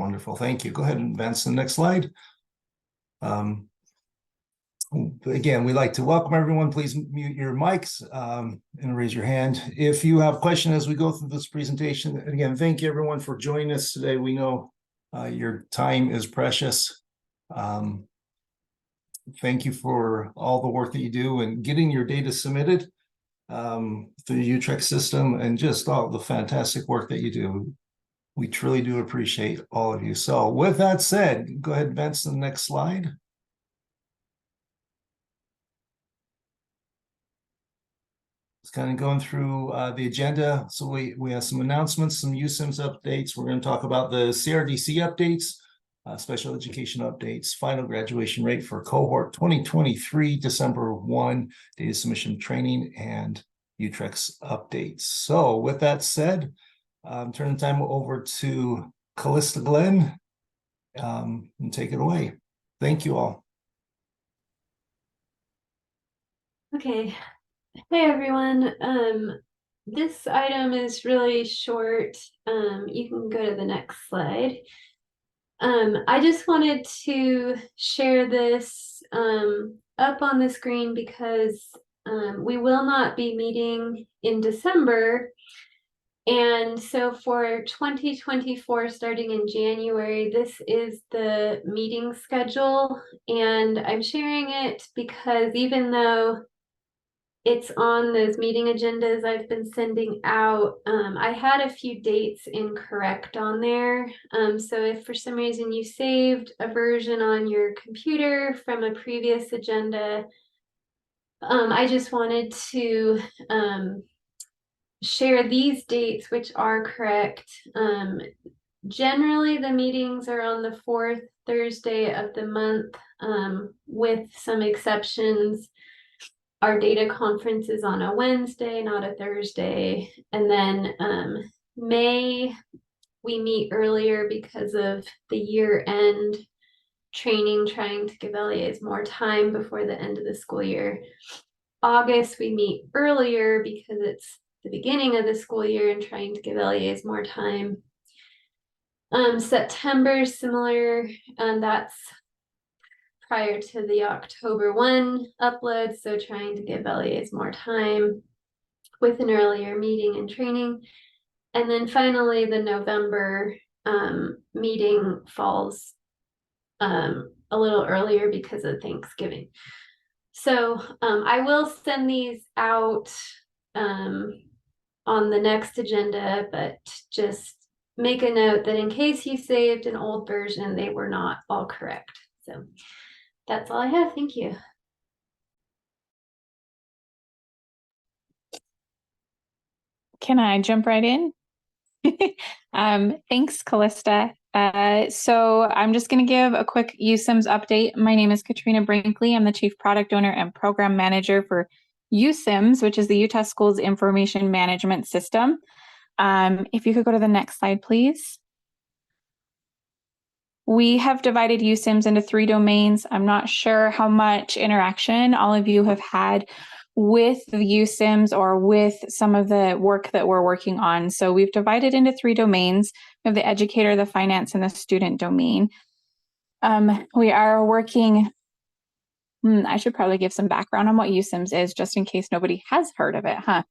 Wonderful, thank you. Go ahead and advance to the next slide. Again, we'd like to welcome everyone. Please mute your mics and raise your hand if you have questions as we go through this presentation. And again, thank you everyone for joining us today. We know your time is precious. Thank you for all the work that you do and getting your data submitted through the Utrecht system and just all the fantastic work that you do. We truly do appreciate all of you. So with that said, go ahead and advance to the next slide. It's kind of going through the agenda. So we have some announcements, some USIMS updates. We're going to talk about the CRDC updates, special education updates, final graduation rate for cohort 2023, December 1, data submission training, and Utrecht's updates. So with that said, turn the time over to Callista Glenn and take it away. Thank you all. Okay. Hey everyone. This item is really short. You can go to the next slide. I just wanted to share this up on the screen because we will not be meeting in December. And so for 2024, starting in January, this is the meeting schedule. And I'm sharing it because even though it's on those meeting agendas I've been sending out, I had a few dates incorrect on there. So if for some reason you saved a version on your computer from a previous agenda, I just wanted to share these dates, which are correct. Generally, the meetings are on the fourth Thursday of the month, with some exceptions. Our data conference is on a Wednesday, not a Thursday. And then May, we meet earlier because of the year-end training, trying to give LEAs more time before the end of the school year. August, we meet earlier because it's the beginning of the school year and trying to give LEAs more time. September, similar, that's prior to the October 1 upload, so trying to give LEAs more time with an earlier meeting and training. And then finally, the November meeting falls a little earlier because of Thanksgiving. So I will send these out on the next agenda, but just make a note that in case you saved an old version, they were not all correct. So that's all I have. Thank you. Can I jump right in? Thanks, Callista. So I'm just going to give a quick USIMS update. My name is Katrina Brinkley. I'm the Chief Product Owner and Program Manager for USIMS, which is the Utah Schools Information Management System. If you could go to the next slide, please. We have divided USIMS into 3 domains. I'm not sure how much interaction all of you have had with the USIMS or with some of the work that we're working on. So we've divided into 3 domains. We have the educator, the finance, and the student domain. We are working, I should probably give some background on what USIMS is, just in case nobody has heard of it, huh?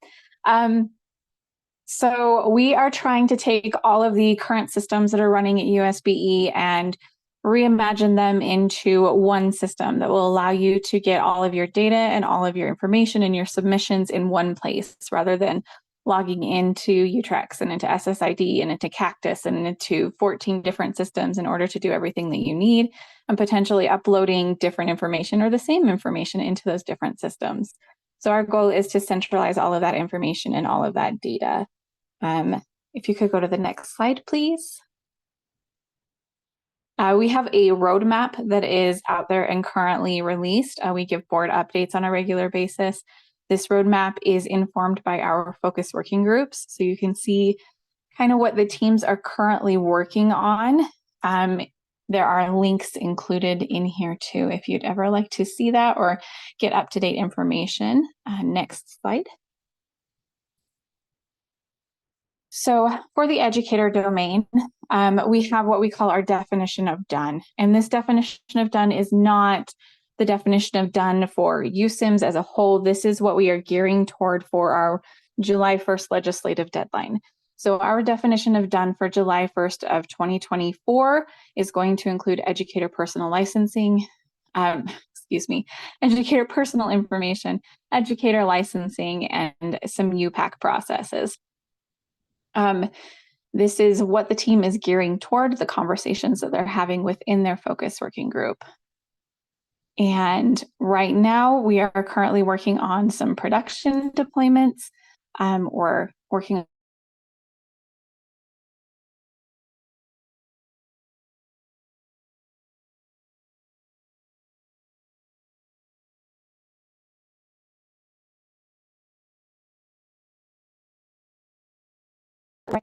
So we are trying to take all of the current systems that are running at USBE and reimagine them into one system that will allow you to get all of your data and all of your information and your submissions in one place, rather than logging into Utrecht and into SSID and into Cactus and into 14 different systems in order to do everything that you need, and potentially uploading different information or the same information into those different systems. So our goal is to centralize all of that information and all of that data. If you could go to the next slide, please. We have a roadmap that is out there and currently released. We give board updates on a regular basis. This roadmap is informed by our focus working groups, so you can see kind of what the teams are currently working on. There are links included in here too, if you'd ever like to see that or get up-to-date information. Next slide. So for the educator domain, we have what we call our definition of done. And this definition of done is not the definition of done for USIMS as a whole. This is what we are gearing toward for our July 1st legislative deadline. So our definition of done for July 1st of 2024 is going to include educator personal licensing, educator personal information, educator licensing, and some UPAC processes. This is what the team is gearing toward, the conversations that they're having within their focus working group. And right now we are currently working on some production deployments. We're working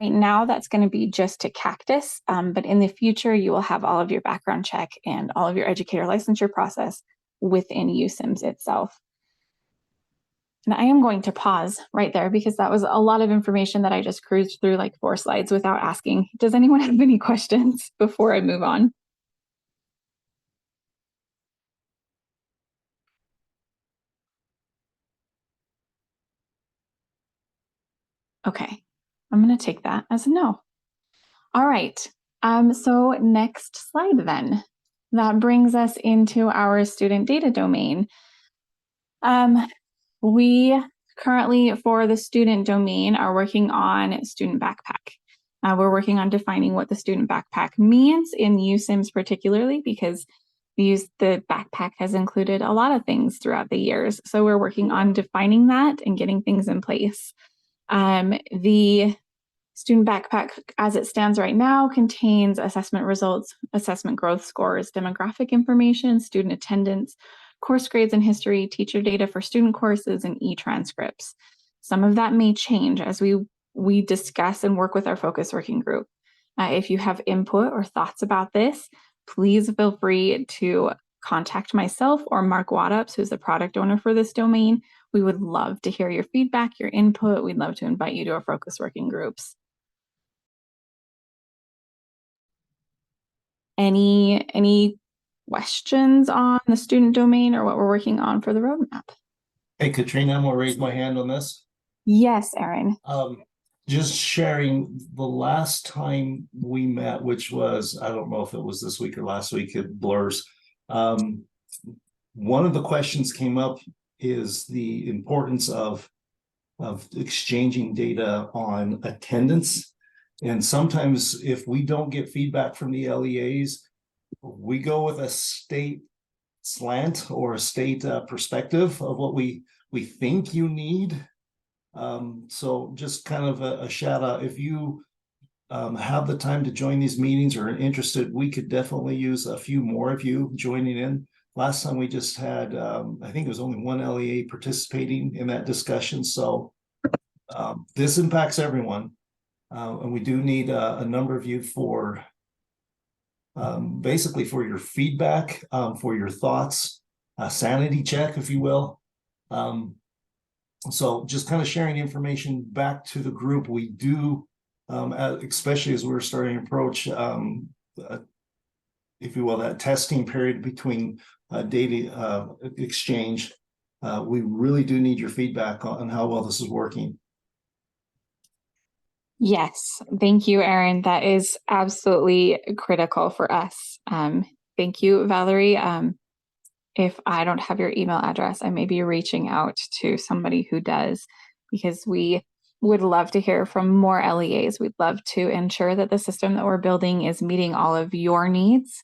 right now, that's going to be just to Cactus, but in the future, you will have all of your background check and all of your educator licensure process within USIMS itself. And I am going to pause right there because that was a lot of information that I just cruised through like 4 slides without asking. Does anyone have any questions before I move on? Okay, I'm going to take that as a no. All right, so next slide then. That brings us into our student data domain. We currently, for the student domain, are working on student backpack. We're working on defining what the student backpack means in USIMS particularly because the backpack has included a lot of things throughout the years. So we're working on defining that and getting things in place. The student backpack, as it stands right now, contains assessment results, assessment growth scores, demographic information, student attendance, course grades in history, teacher data for student courses, and e-transcripts. Some of that may change as we discuss and work with our focus working group. If you have input or thoughts about this, please feel free to contact myself or Mark Waddups, who's the product owner for this domain. We would love to hear your feedback, your input. We'd love to invite you to our focus working groups. Any questions on the student domain or what we're working on for the roadmap? Hey, Katrina, I'm gonna raise my hand on this. Yes, Erin. Just sharing the last time we met, which was, I don't know if it was this week or last week, it blurs. One of the questions came up is the importance of exchanging data on attendance. And sometimes if we don't get feedback from the LEAs, we go with a state slant or a state perspective of what we think you need. So just kind of a shout out, if you have the time to join these meetings or are interested, we could definitely use a few more of you joining in. Last time we just had, I think it was only one LEA participating in that discussion. So this impacts everyone. And we do need a number of you for basically for your feedback, for your thoughts, a sanity check, if you will. So just kind of sharing information back to the group. We do, especially as we're starting to approach, if you will, that testing period between data exchange. We really do need your feedback on how well this is working. Yes, thank you, Erin. That is absolutely critical for us. Thank you, Valerie. If I don't have your email address, I may be reaching out to somebody who does, because we would love to hear from more LEAs. We'd love to ensure that the system that we're building is meeting all of your needs,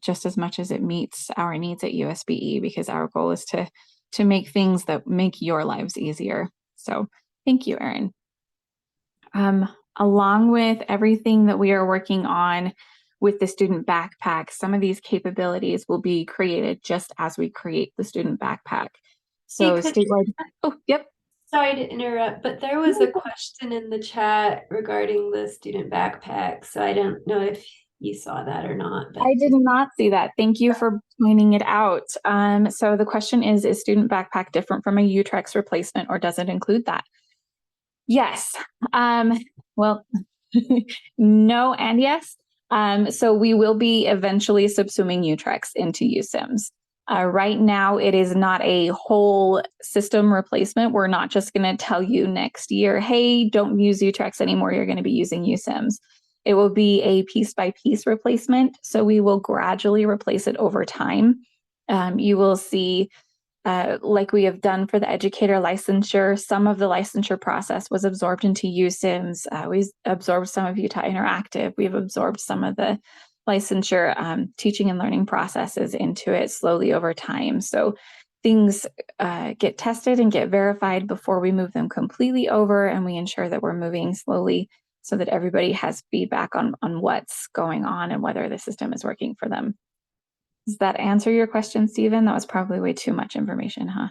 just as much as it meets our needs at USBE, because our goal is to make things that make your lives easier. So thank you, Erin. Along with everything that we are working on with the student backpack, some of these capabilities will be created just as we create the student backpack. So Hey, statewide, oh, yep. Sorry to interrupt, but there was a question in the chat regarding the student backpack. So I don't know if you saw that or not. But I did not see that. Thank you for pointing it out. So the question is student backpack different from a Utrex replacement, or does it include that? Yes. Well, no and yes. So we will be eventually subsuming Utrex into USIMS. Right now, it is not a whole system replacement. We're not just going to tell you next year, hey, don't use Utrex anymore. You're going to be using USIMS. It will be a piece by piece replacement. So we will gradually replace it over time. You will see, like we have done for the educator licensure, some of the licensure process was absorbed into USIMS. We absorbed some of Utah Interactive. We've absorbed some of the licensure teaching and learning processes into it slowly over time. So things get tested and get verified before we move them completely over, and we ensure that we're moving slowly so that everybody has feedback on what's going on and whether the system is working for them. Does that answer your question, Stephen? That was probably way too much information, huh?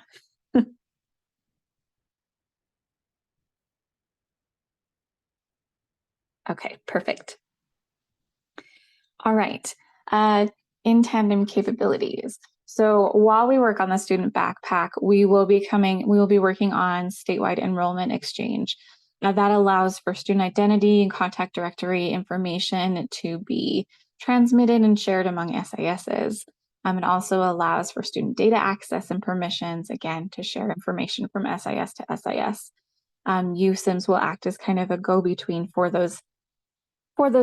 Okay, perfect. All right, in tandem capabilities. So while we work on the student backpack, we will be working on statewide enrollment exchange. Now that allows for student identity and contact directory information to be transmitted and shared among SISs. It also allows for student data access and permissions, again, to share information from SIS to SIS. USIMS will act as kind of a go-between for those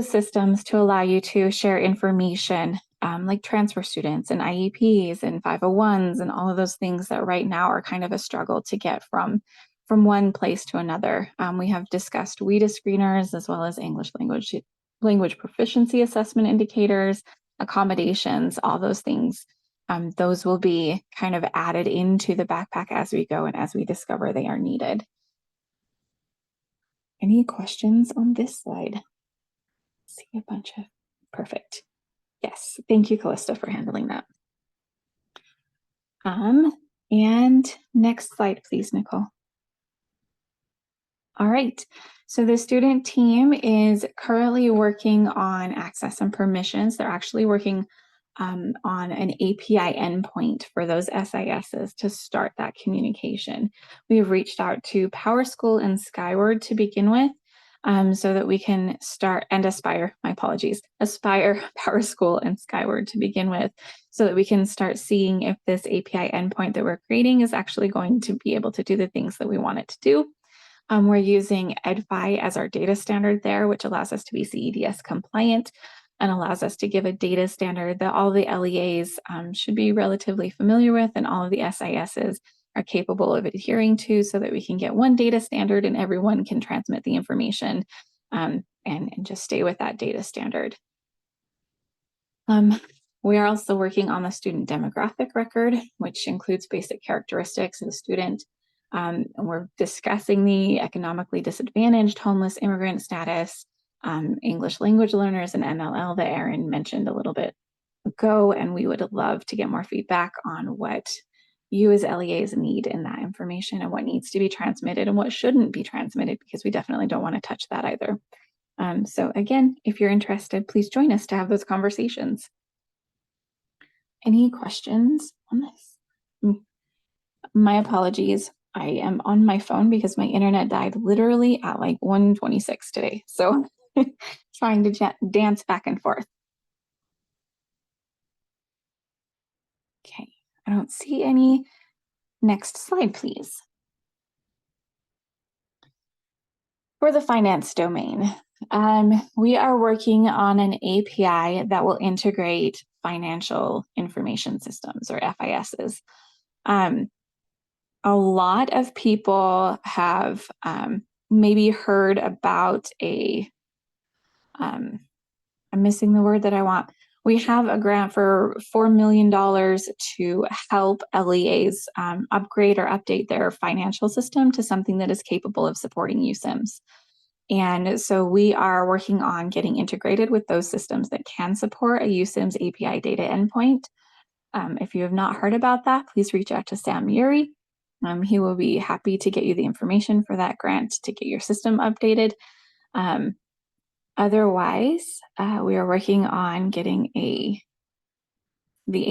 systems to allow you to share information like transfer students and IEPs and 501s and all of those things that right now are kind of a struggle to get from one place to another. We have discussed WIDA screeners as well as English language proficiency assessment indicators, accommodations, all those things. Those will be kind of added into the backpack as we go and as we discover they are needed. Any questions on this slide? See a bunch of perfect. Yes, thank you, Callista, for handling that. And next slide, please, Nicole. All right, so the student team is currently working on access and permissions. They're actually working on an API endpoint for those SISs to start that communication. We've reached out to PowerSchool and Skyward to begin with, so that we can start, and Aspire, Aspire, PowerSchool, and Skyward to begin with, so that we can start seeing if this API endpoint that we're creating is actually going to be able to do the things that we want it to do. We're using EdFi as our data standard there, which allows us to be CEDS compliant and allows us to give a data standard that all the LEAs should be relatively familiar with, and all of the SISs are capable of adhering to, so that we can get one data standard and everyone can transmit the information and just stay with that data standard. We are also working on the student demographic record, which includes basic characteristics of the student. And we're discussing the economically disadvantaged, homeless, immigrant status, English language learners, and MLL that Erin mentioned a little bit ago. And we would love to get more feedback on what you as LEAs need in that information and what needs to be transmitted and what shouldn't be transmitted, because we definitely don't want to touch that either. So again, if you're interested, please join us to have those conversations. Any questions on this? My apologies. I am on my phone because my internet died literally at like 1:26 today. So trying to dance back and forth. Okay, I don't see any. Next slide, please. For the finance domain, we are working on an API that will integrate financial information systems, or FISs. A lot of people have maybe heard about I'm missing the word that I want. We have a grant for $4 million to help LEAs upgrade or update their financial system to something that is capable of supporting USIMS. And so we are working on getting integrated with those systems that can support a USIMS API data endpoint. If you have not heard about that, please reach out to Sam Uri. He will be happy to get you the information for that grant to get your system updated. Otherwise, we are working on getting the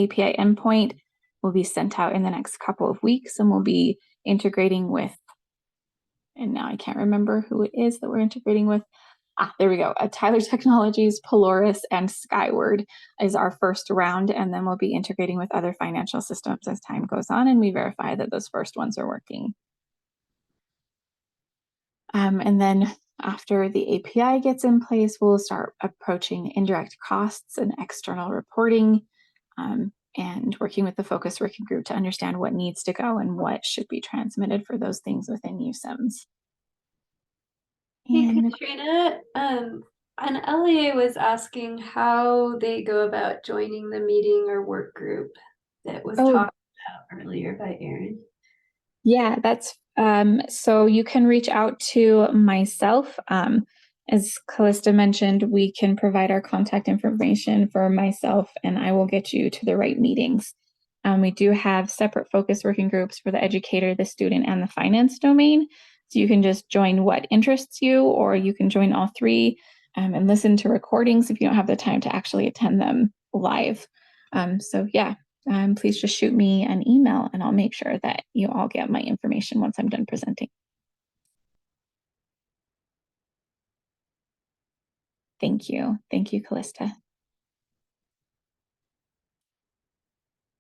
API endpoint will be sent out in the next couple of weeks, and we'll be integrating with and now I can't remember who it is that we're integrating with. There we go. Tyler Technologies, Polaris, and Skyward is our first round, and then we'll be integrating with other financial systems as time goes on, and we verify that those first ones are working. And then after the API gets in place, we'll start approaching indirect costs and external reporting, and working with the focus working group to understand what needs to go and what should be transmitted for those things within USIMS. Hey, And Katrina, an LEA was asking how they go about joining the meeting or work group that was talked about earlier by Erin. yeah, that's so you can reach out to myself. As Callista mentioned, we can provide our contact information for myself, and I will get you to the right meetings. We do have separate focus working groups for the educator, the student, and the finance domain. So you can just join what interests you, or you can join all three, and listen to recordings if you don't have the time to actually attend them live. So yeah, please just shoot me an email and I'll make sure that you all get my information once I'm done presenting. Thank you. Thank you, Callista.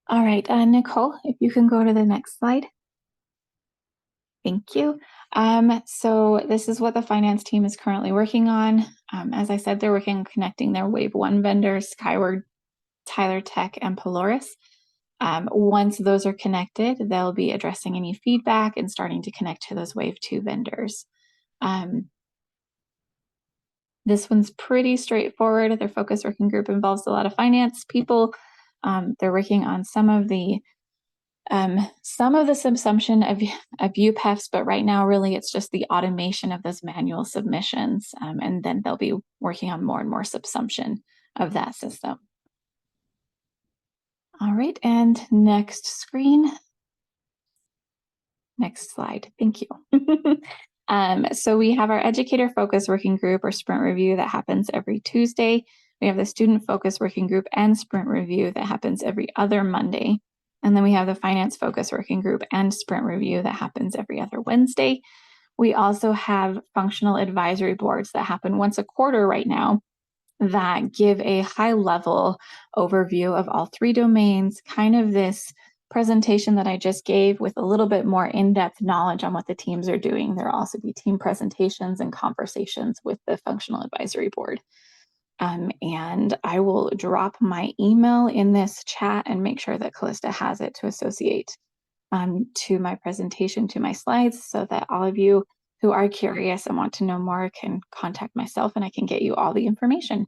All right, Nicole, if you can go to the next slide. Thank you. So this is what the finance team is currently working on. As I said, they're working on connecting their Wave 1 vendors, Skyward, Tyler Tech, and Polaris. Once those are connected, they'll be addressing any feedback and starting to connect to those Wave 2 vendors. This one's pretty straightforward. Their focus working group involves a lot of finance people. They're working on some of the subsumption of UPEFs, but right now really it's just the automation of those manual submissions, and then they'll be working on more and more subsumption of that system. All right, and next screen. Next slide. Thank you. So we have our educator focus working group or sprint review that happens every Tuesday. We have the student focus working group and sprint review that happens every other Monday. And then we have the finance focus working group and sprint review that happens every other Wednesday. We also have functional advisory boards that happen once a quarter right now that give a high level overview of all three domains, kind of this presentation that I just gave with a little bit more in-depth knowledge on what the teams are doing. There'll also be team presentations and conversations with the functional advisory board. And I will drop my email in this chat and make sure that Callista has it to associate to my presentation, to my slides, so that all of you who are curious and want to know more can contact myself and I can get you all the information.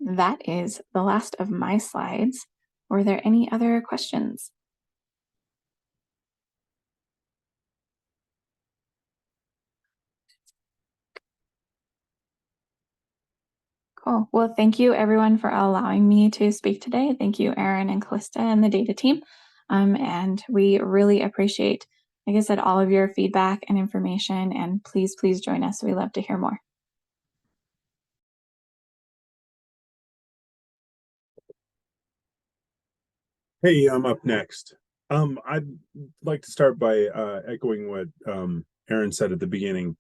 That is the last of my slides. Were there any other questions? Cool. Well, thank you everyone for allowing me to speak today. Thank you, Erin and Callista and the data team. And we really appreciate, like I said, all of your feedback and information, and please join us. We love to hear more. Hey, I'm up next. I'd like to start by echoing what Erin said at the beginning.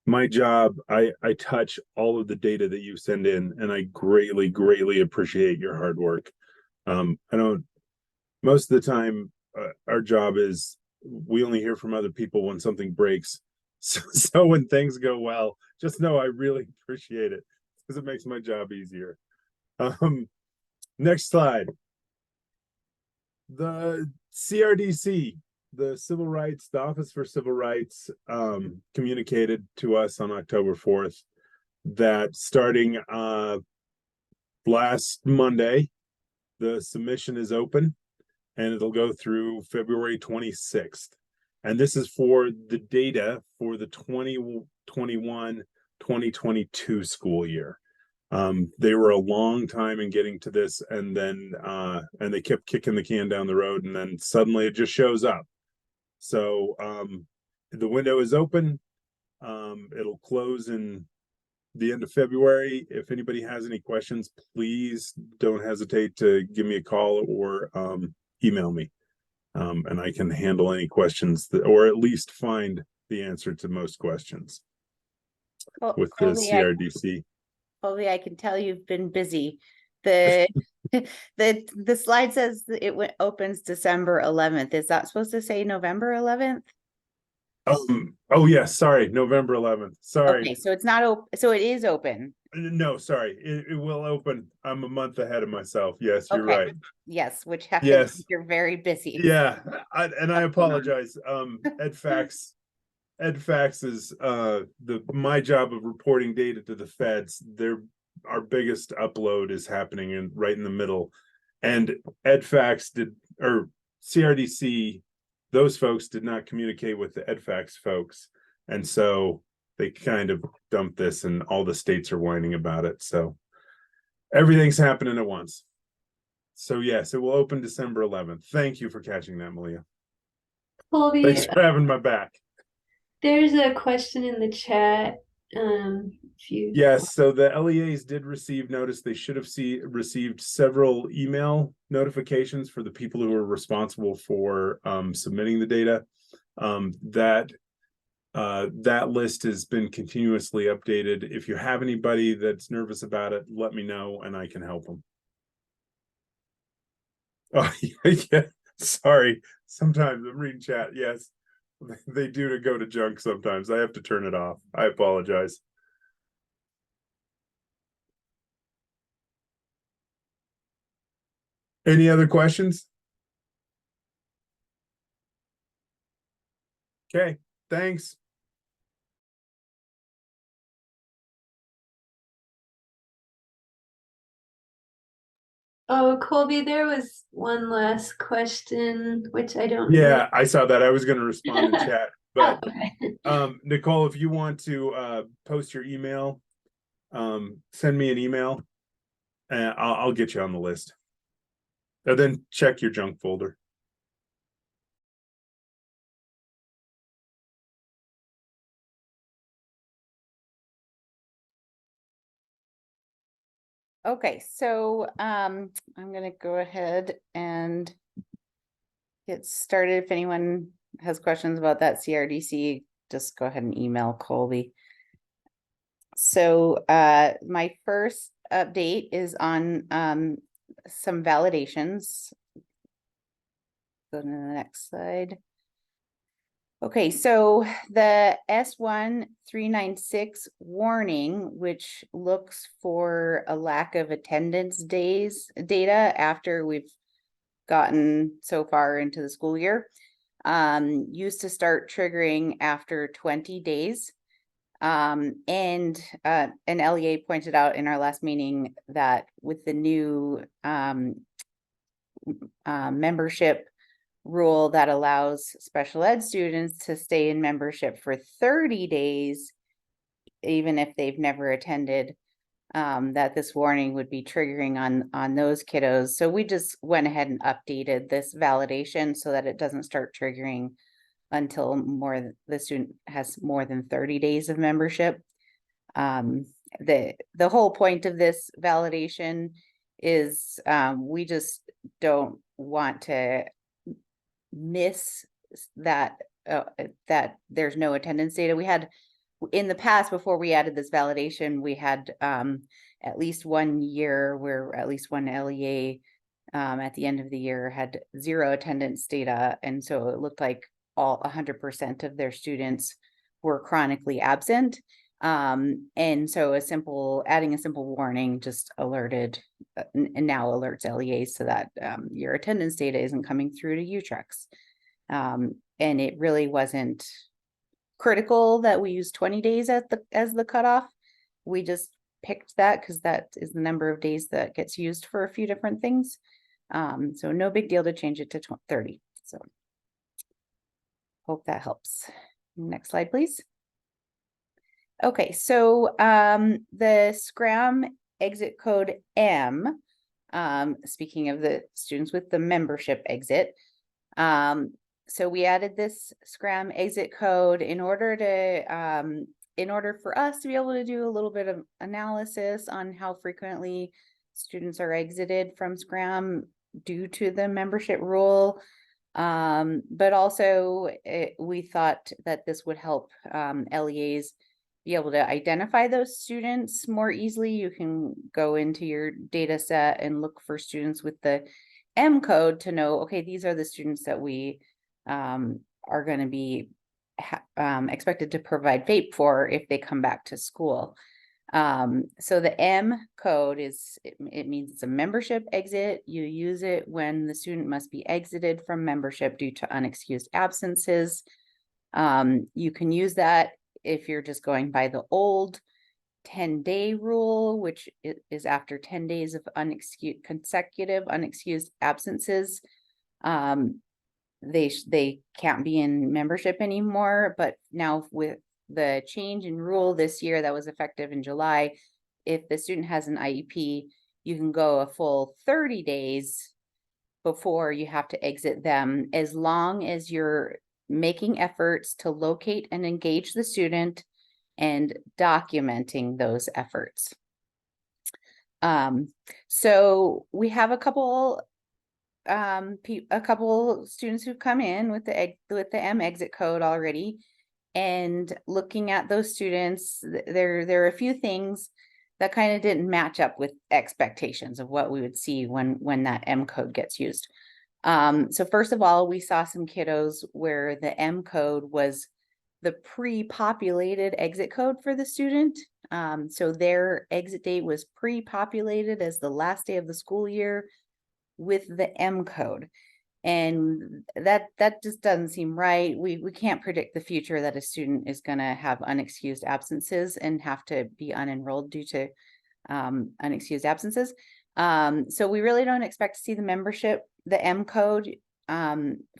My job, I touch all of the data that you send in, and I greatly appreciate your hard work. I don't, most of the time, our job is we only hear from other people when something breaks. So when things go well, just know I really appreciate it because it makes my job easier. Next slide. The CRDC, the Office for Civil Rights, communicated to us on October 4th that starting last Monday, the submission is open and it'll go through February 26th. And this is for the data for the 2021-2022 school year. They were a long time in getting to this, and then and they kept kicking the can down the road, and then suddenly it just shows up. So the window is open. It'll close in the end of February. If anybody has any questions, please don't hesitate to give me a call or email me. And I can handle any questions that, or at least find the answer to most questions with the CRDC. Colby, I can tell you've been busy. The the slide says that it opens December 11th. Is that supposed to say November 11th? Oh yes, sorry, November 11th. Sorry. Okay, so it's not open. So it is open. No, sorry. It will open. I'm a month ahead of myself. Yes, you're Okay. right. Yes, which happens. Yes. You're very busy. Yeah, I apologize. EdFacts is my job of reporting data to the feds. Our biggest upload is happening right in the middle. And EdFacts or CRDC, those folks did not communicate with the EdFacts folks. And so they kind of dumped this and all the states are whining about it. So everything's happening at once. So yes, it will open December 11th. Thank you for catching that, Malia. Colby, Thanks for having my back. there's a question in the chat. If you Yes, so the LEAs did receive notice. They should have received several email notifications for the people who are responsible for submitting the data. That list has been continuously updated. If you have anybody that's nervous about it, let me know and I can help them. Oh, yeah. Sorry. Sometimes I'm reading chat. Yes, they do to go to junk sometimes. I have to turn it off. I apologize. Any other questions? Okay, thanks. Oh, Colby, there was one last question, which I don't know. Yeah, I saw that. I was going to respond in chat, but Oh, okay. Nicole, if you want to post your email, send me an email and I'll get you on the list. And then check your junk folder. Okay, so I'm gonna go ahead and get started. If anyone has questions about that CRDC, just go ahead and email Colby. So my first update is on some validations. Go to the next slide. Okay, so the S1396 warning, which looks for a lack of attendance days data after we've gotten so far into the school year, used to start triggering after 20 days. And an LEA pointed out in our last meeting that with the new membership rule that allows special ed students to stay in membership for 30 days, even if they've never attended, that this warning would be triggering on those kiddos. So we just went ahead and updated this validation so that it doesn't start triggering until the student has more than 30 days of membership. The whole point of this validation is we just don't want to miss that that there's no attendance data. We had in the past, before we added this validation, we had at least 1 year where at least one LEA at the end of the year had 0 attendance data, and so it looked like all 100% of their students were chronically absent. And so adding a simple warning just alerted and now alerts LEAs so that your attendance data isn't coming through to UTREX. And it really wasn't critical that we use 20 days as the cutoff. We just picked that because that is the number of days that gets used for a few different things. So no big deal to change it to 30. So hope that helps. Next slide, please. Okay, so the Scram exit code M, speaking of the students with the membership exit, so we added this Scram exit code in order for us to be able to do a little bit of analysis on how frequently students are exited from Scram due to the membership rule. But also we thought that this would help LEAs be able to identify those students more easily. You can go into your data set and look for students with the M code to know, okay, these are the students that we are going to be expected to provide vape for if they come back to school. So the M code is, it means it's a membership exit. You use it when the student must be exited from membership due to unexcused absences. You can use that if you're just going by the old 10-day rule, which is after 10 days of consecutive unexcused absences. They can't be in membership anymore, but now with the change in rule this year that was effective in July, if the student has an IEP, you can go a full 30 days before you have to exit them, as long as you're making efforts to locate and engage the student and documenting those efforts. So we have a couple students who've come in with the M exit code already, and looking at those students, there are a few things that kind of didn't match up with expectations of what we would see when that M code gets used. So first of all, we saw some kiddos where the M code was the pre-populated exit code for the student. So their exit date was pre-populated as the last day of the school year with the M code. And that just doesn't seem right. We can't predict the future that a student is going to have unexcused absences and have to be unenrolled due to unexcused absences. So we really don't expect to see the M code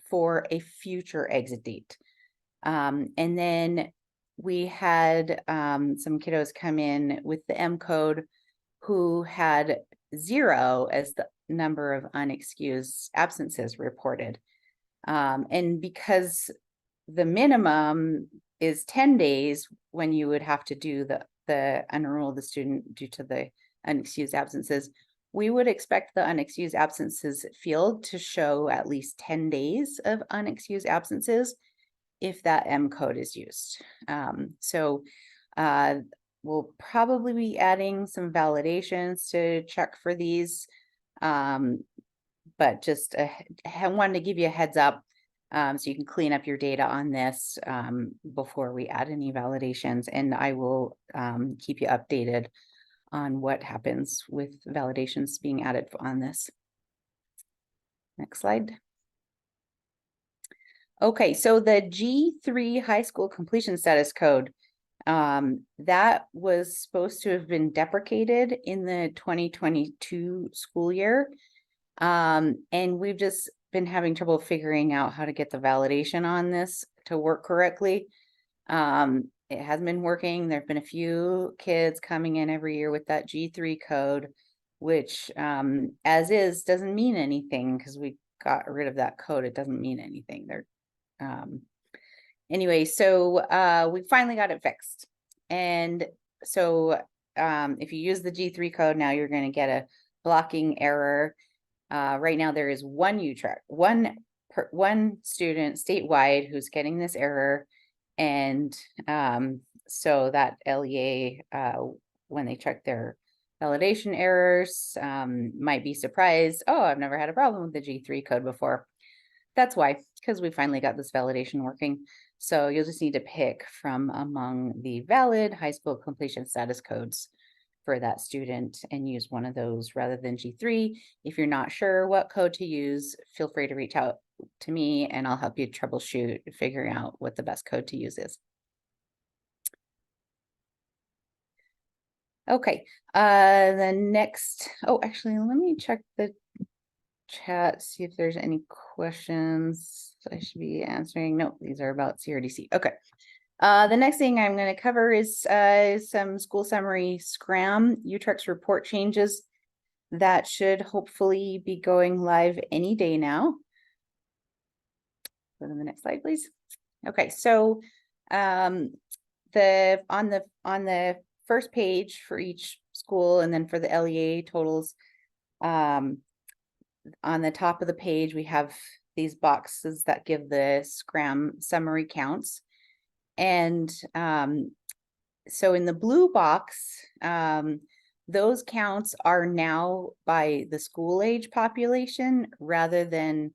for a future exit date. And then we had some kiddos come in with the M code who had 0 as the number of unexcused absences reported. And because the minimum is 10 days when you would have to do the unenroll the student due to the unexcused absences, we would expect the unexcused absences field to show at least 10 days of unexcused absences if that M code is used. So we'll probably be adding some validations to check for these. But just I wanted to give you a heads up so you can clean up your data on this before we add any validations, and I will keep you updated on what happens with validations being added on this. Next slide. Okay, so the G3 high school completion status code, that was supposed to have been deprecated in the 2022 school year. And we've just been having trouble figuring out how to get the validation on this to work correctly. It hasn't been working. There've been a few kids coming in every year with that G3 code, which as is doesn't mean anything because we got rid of that code. It doesn't mean anything. Anyway, so we finally got it fixed. And so if you use the G3 code, now you're going to get a blocking error. Right now there is one student statewide who's getting this error. And so that LEA, when they check their validation errors, might be surprised. Oh, I've never had a problem with the G3 code before. That's why, because we finally got this validation working. So you'll just need to pick from among the valid high school completion status codes for that student and use one of those rather than G3. If you're not sure what code to use, feel free to reach out to me and I'll help you troubleshoot figuring out what the best code to use is. Okay, the next, oh, actually, let me check the chat, see if there's any questions I should be answering. No, these are about CRDC. Okay. The next thing I'm going to cover is some school summary Scram Utrecht's report changes that should hopefully be going live any day now. Go to the next slide, please. Okay, so on the first page for each school and then for the LEA totals, on the top of the page we have these boxes that give the Scram summary counts. And so in the blue box, those counts are now by the school age population rather than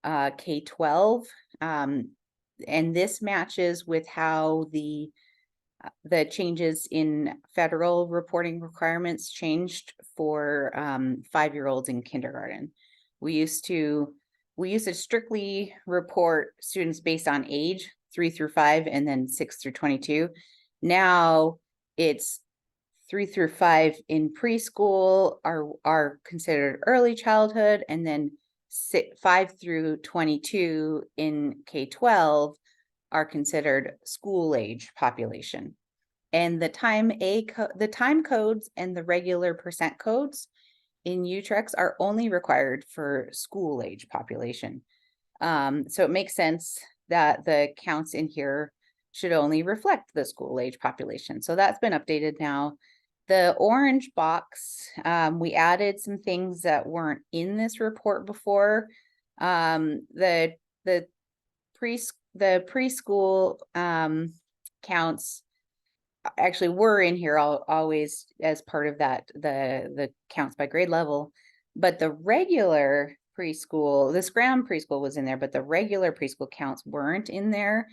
K-12. And this matches with how the changes in federal reporting requirements changed for 5-year-olds in kindergarten. We used to strictly report students based on age, 3 through 5, and then 6 through 22. Now it's 3 through 5 in preschool are considered early childhood, and then 5 through 22 in K-12 are considered school age population. And the time codes and the regular percent codes in UTREX are only required for school age population. So it makes sense that the counts in here should only reflect the school age population. So that's been updated now. The orange box, we added some things that weren't in this report before. The preschool counts actually were in here always as part of that, the counts by grade level, but the regular preschool, the Scram preschool was in there, but the regular preschool counts weren't in there.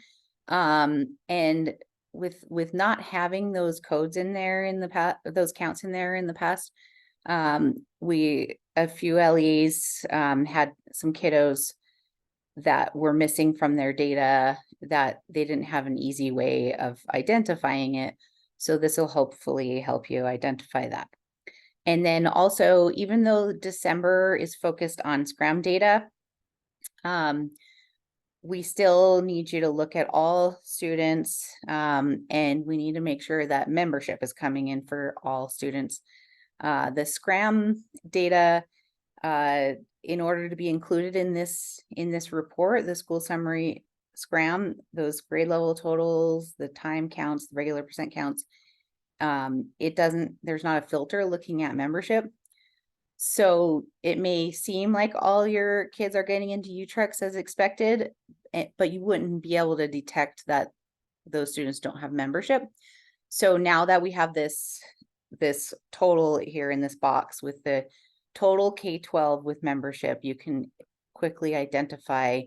And with not having those codes in there in the past, those counts in there in the past, a few LEAs had some kiddos that were missing from their data, that they didn't have an easy way of identifying it. So this will hopefully help you identify that. And then also, even though December is focused on Scram data, we still need you to look at all students, and we need to make sure that membership is coming in for all students. The Scram data, in order to be included in this report, the school summary Scram, those grade level totals, the time counts, the regular percent counts, there's not a filter looking at membership. So it may seem like all your kids are getting into UTREX as expected, but you wouldn't be able to detect that those students don't have membership. So now that we have this total here in this box with the total K-12 with membership, you can quickly identify,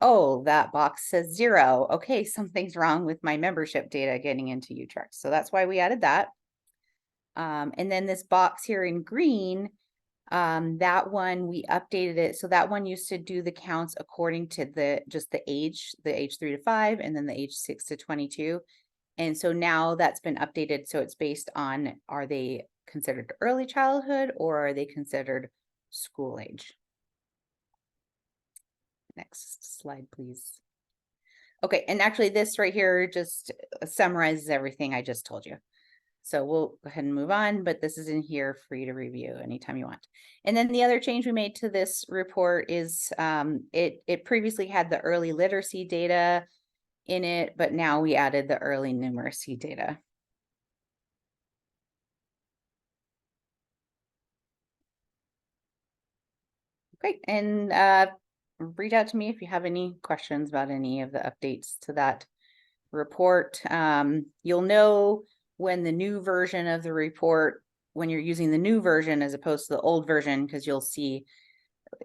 oh, that box says 0. Okay, something's wrong with my membership data getting into UTREX. So that's why we added that. And then this box here in green, that one we updated it. So that one used to do the counts according to just the age 3 to 5, and then the age 6 to 22. And so now that's been updated. So it's based on, are they considered early childhood or are they considered school age? Next slide, please. Okay, and actually this right here just summarizes everything I just told you. So we'll go ahead and move on, but this is in here for you to review anytime you want. And then the other change we made to this report is it previously had the early literacy data in it, but now we added the early numeracy data. Great, and reach out to me if you have any questions about any of the updates to that report. You'll know when the new version of the report, when you're using the new version as opposed to the old version, because you'll see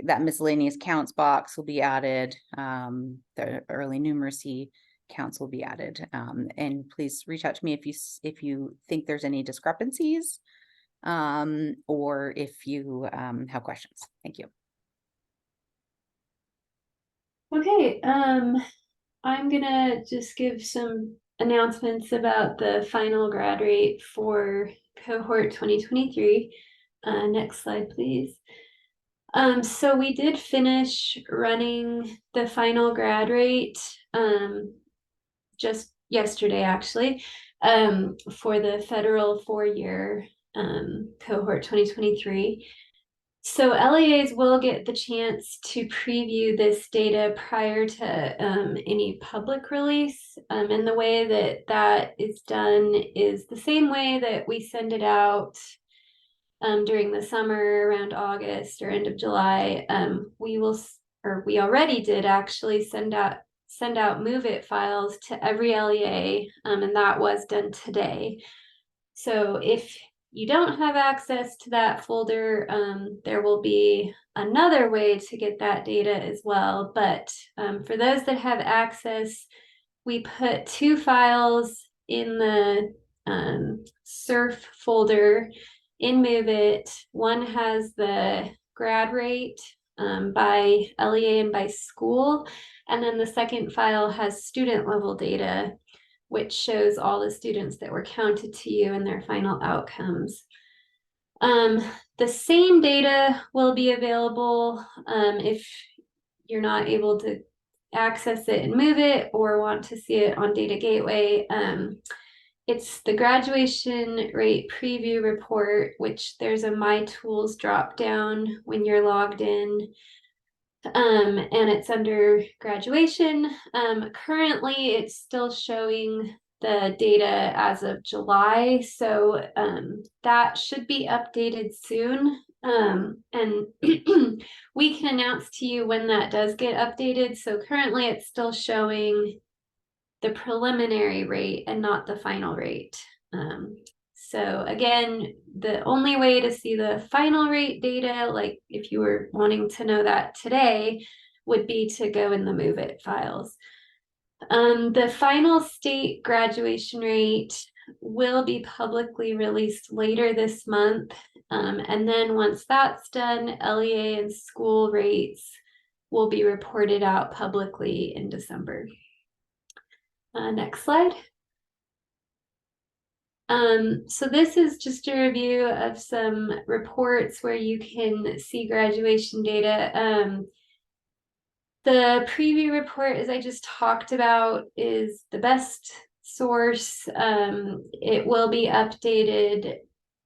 that miscellaneous counts box will be added, the early numeracy counts will be added, and please reach out to me if you think there's any discrepancies, or if you have questions. Thank you. Okay, I'm gonna just give some announcements about the final grad rate for cohort 2023. Next slide, please. So we did finish running the final grad rate just yesterday, actually, for the federal 4-year cohort 2023. So LEAs will get the chance to preview this data prior to any public release. And the way that is done is the same way that we send it out during the summer around August or end of July. We will or we already did actually send out Move It files to every LEA, and that was done today. So if you don't have access to that folder, there will be another way to get that data as well. But for those that have access, we put 2 files in the surf folder in Move It. One has the grad rate by LEA and by school, and then the second file has student level data, which shows all the students that were counted to you and their final outcomes. The same data will be available if you're not able to access it and Move It or want to see it on Data Gateway. It's the graduation rate preview report, which there's a My Tools drop down when you're logged in. And it's under graduation. Currently, it's still showing the data as of July, so that should be updated soon. And we can announce to you when that does get updated. So currently, it's still showing the preliminary rate and not the final rate. So again, the only way to see the final rate data, like if you were wanting to know that today, would be to go in the Move It files. The final state graduation rate will be publicly released later this month. And then once that's done, LEA and school rates will be reported out publicly in December. Next slide. So this is just a review of some reports where you can see graduation data. The preview report, as I just talked about, is the best source. It will be updated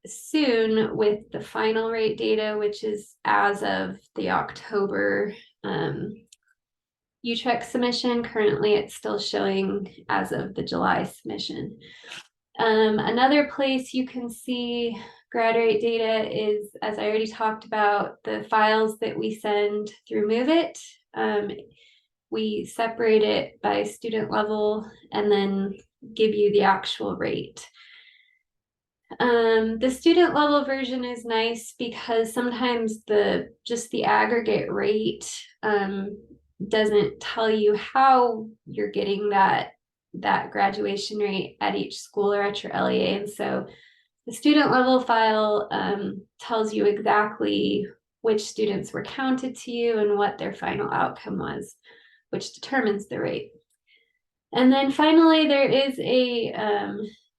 soon with the final rate data, which is as of the October UTREC submission. Currently, it's still showing as of the July submission. Another place you can see grad rate data is, as I already talked about, the files that we send through Move It. We separate it by student level and then give you the actual rate. The student level version is nice because sometimes just the aggregate rate doesn't tell you how you're getting that graduation rate at each school or at your LEA. And so the student level file tells you exactly which students were counted to you and what their final outcome was, which determines the rate. And then finally, there is a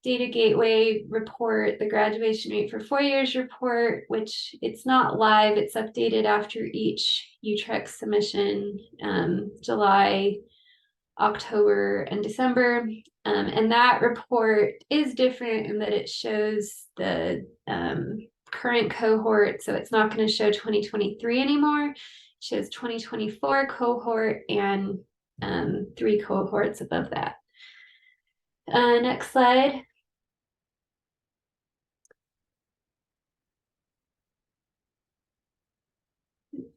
Data Gateway report, the graduation rate for 4 years report, which it's not live, it's updated after each UTREC submission, July, October, and December. And that report is different in that it shows the current cohort. So it's not going to show 2023 anymore. It shows 2024 cohort and 3 cohorts above that. Next slide.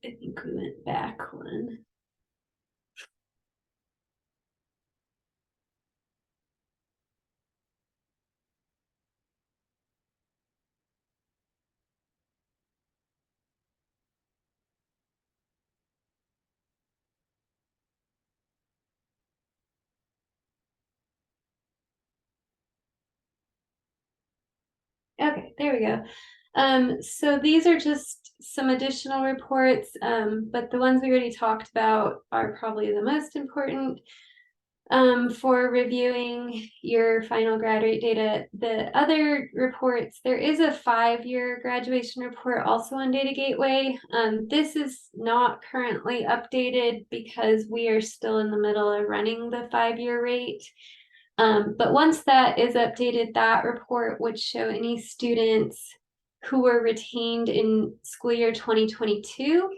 I think we went back one. Okay, there we go. So these are just some additional reports, but the ones we already talked about are probably the most important for reviewing your final grad rate data. The other reports, there is a 5-year graduation report also on Data Gateway. This is not currently updated because we are still in the middle of running the 5-year rate. But once that is updated, that report would show any students who were retained in school year 2022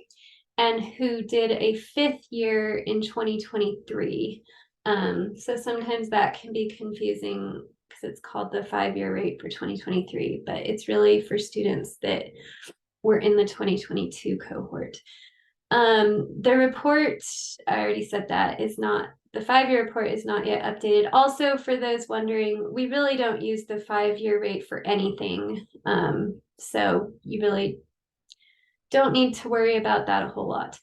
and who did a 5th year in 2023. So sometimes that can be confusing because it's called the 5-year rate for 2023, but it's really for students that were in the 2022 cohort. The report, I already said that, is not, the 5-year report is not yet updated. Also, for those wondering, we really don't use the 5-year rate for anything. So you really don't need to worry about that a whole lot.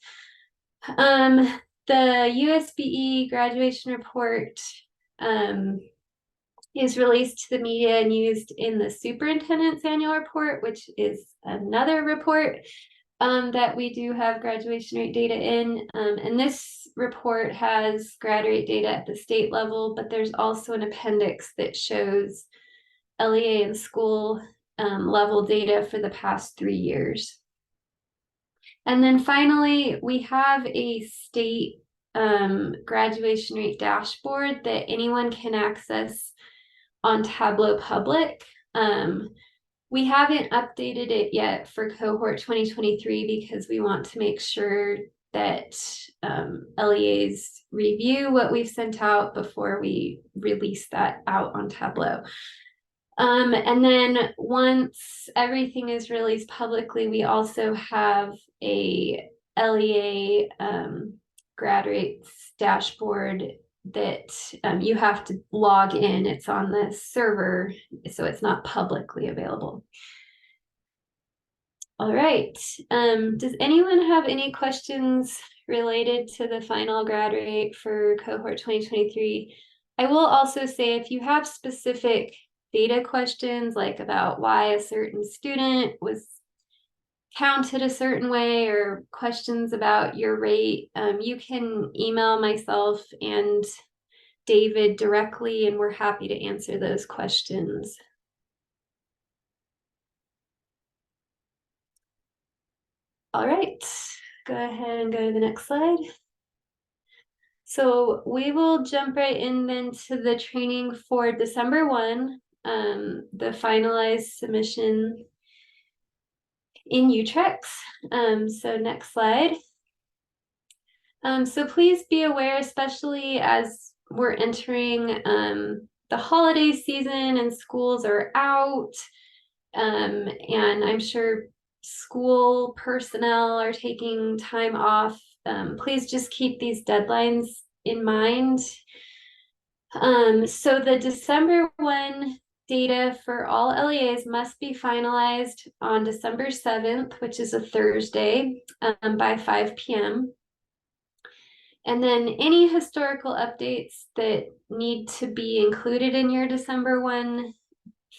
The USBE graduation report is released to the media and used in the superintendent's annual report, which is another report that we do have graduation rate data in. And this report has grad rate data at the state level, but there's also an appendix that shows LEA and school level data for the past 3 years. And then finally, we have a state graduation rate dashboard that anyone can access on Tableau Public. We haven't updated it yet for cohort 2023 because we want to make sure that LEAs review what we've sent out before we release that out on Tableau. And then once everything is released publicly, we also have a LEA grad rates dashboard that you have to log in. It's on the server, so it's not publicly available. All right. Does anyone have any questions related to the final grad rate for cohort 2023? I will also say if you have specific data questions, like about why a certain student was counted a certain way, or questions about your rate, you can email myself and David directly, and we're happy to answer those questions. All right, go ahead and go to the next slide. So we will jump right in then to the training for December 1, the finalized submission in UTREX. So next slide. So please be aware, especially as we're entering the holiday season and schools are out, and I'm sure school personnel are taking time off. Please just keep these deadlines in mind. So the December 1 data for all LEAs must be finalized on December 7th, which is a Thursday, by 5 p.m. And then any historical updates that need to be included in your December 1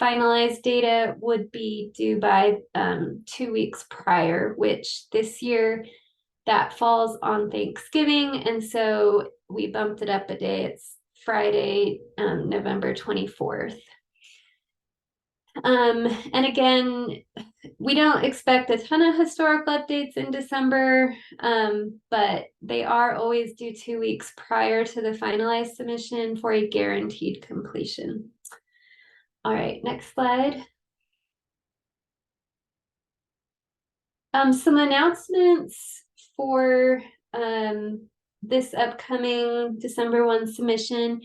finalized data would be due by 2 weeks prior, which this year that falls on Thanksgiving. And so we bumped it up a day. It's Friday, November 24th. And again, we don't expect a ton of historical updates in December, but they are always due 2 weeks prior to the finalized submission for a guaranteed completion. All right, next slide. Some announcements for this upcoming December 1 submission.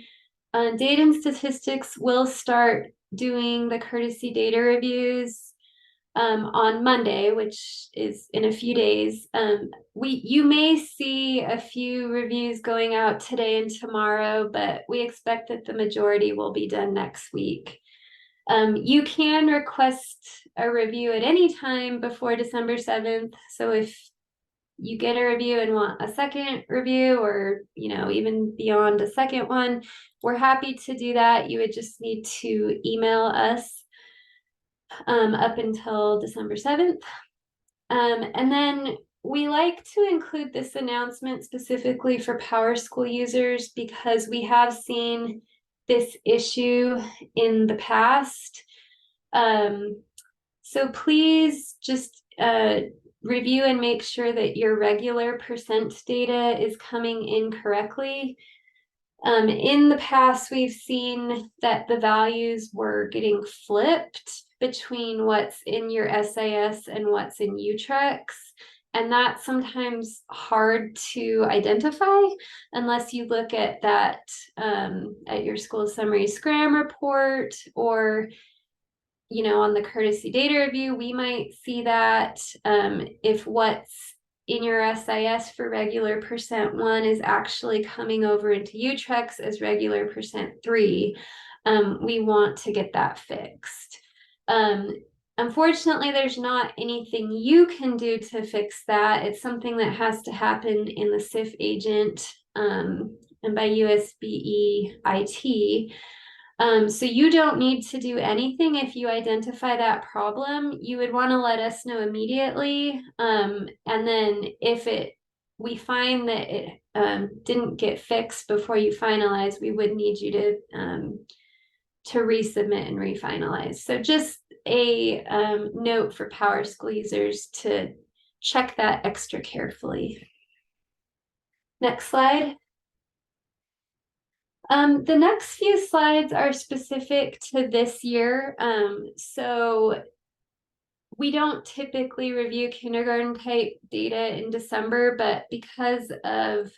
Data and Statistics will start doing the courtesy data reviews on Monday, which is in a few days. You may see a few reviews going out today and tomorrow, but we expect that the majority will be done next week. You can request a review at any time before December 7th. So if you get a review and want a second review, or even beyond a second one, we're happy to do that. You would just need to email us up until December 7th. And then we like to include this announcement specifically for PowerSchool users because we have seen this issue in the past. So please just review and make sure that your regular percent data is coming in correctly. In the past, we've seen that the values were getting flipped between what's in your SAS and what's in UTREX. And that's sometimes hard to identify unless you look at that at your school summary SCRAM report, or on the courtesy data review. We might see that if what's in your SIS for regular %1 is actually coming over into UTREX as regular %3. We want to get that fixed. Unfortunately, there's not anything you can do to fix that. It's something that has to happen in the SIF agent and by USBE IT. So you don't need to do anything if you identify that problem. You would want to let us know immediately. And then if we find that it didn't get fixed before you finalize, we would need you to resubmit and refinalize. So just a note for PowerSchool users to check that extra carefully. Next slide. The next few slides are specific to this year. So we don't typically review kindergarten type data in December, but because of